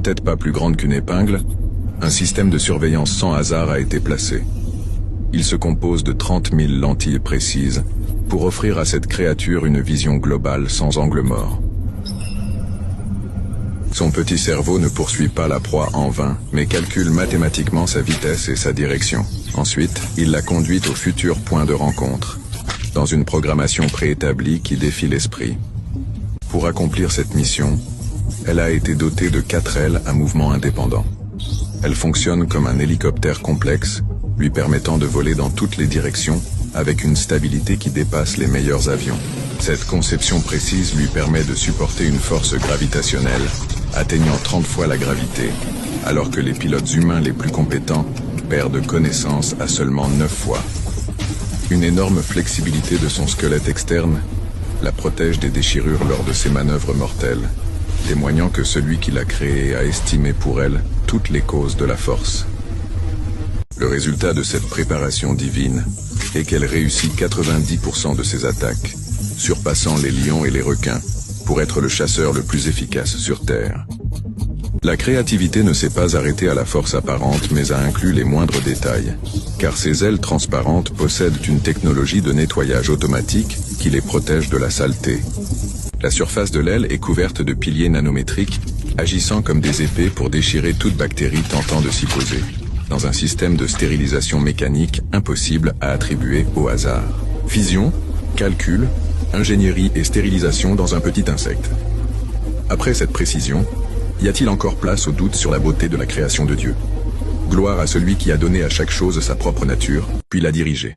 tête pas plus grande qu'une épingle, un système de surveillance sans hasard a été placé. Il se compose de 30 000 lentilles précises pour offrir à cette créature une vision globale sans angle mort. Son petit cerveau ne poursuit pas la proie en vain, mais calcule mathématiquement sa vitesse et sa direction. Ensuite, il la conduit au futur point de rencontre, dans une programmation préétablie qui défie l'esprit. Pour accomplir cette mission, elle a été dotée de 4 ailes à mouvement indépendant. Elle fonctionne comme un hélicoptère complexe, lui permettant de voler dans toutes les directions avec une stabilité qui dépasse les meilleurs avions. Cette conception précise lui permet de supporter une force gravitationnelle atteignant 30 fois la gravité, alors que les pilotes humains les plus compétents perdent connaissance à seulement 9 fois. Une énorme flexibilité de son squelette externe la protège des déchirures lors de ses manœuvres mortelles, témoignant que celui qui l'a créée a estimé pour elle toutes les causes de la force. Le résultat de cette préparation divine est qu'elle réussit 90% de ses attaques, surpassant les lions et les requins, pour être le chasseur le plus efficace sur Terre. La créativité ne s'est pas arrêtée à la force apparente, mais a inclus les moindres détails, car ces ailes transparentes possèdent une technologie de nettoyage automatique qui les protège de la saleté. La surface de l'aile est couverte de piliers nanométriques, agissant comme des épées pour déchirer toute bactérie tentant de s'y poser, dans un système de stérilisation mécanique impossible à attribuer au hasard. Fission, calcul, ingénierie et stérilisation dans un petit insecte. Après cette précision, y a-t-il encore place au doute sur la beauté de la création de Dieu? Gloire à celui qui a donné à chaque chose sa propre nature, puis l'a dirigée.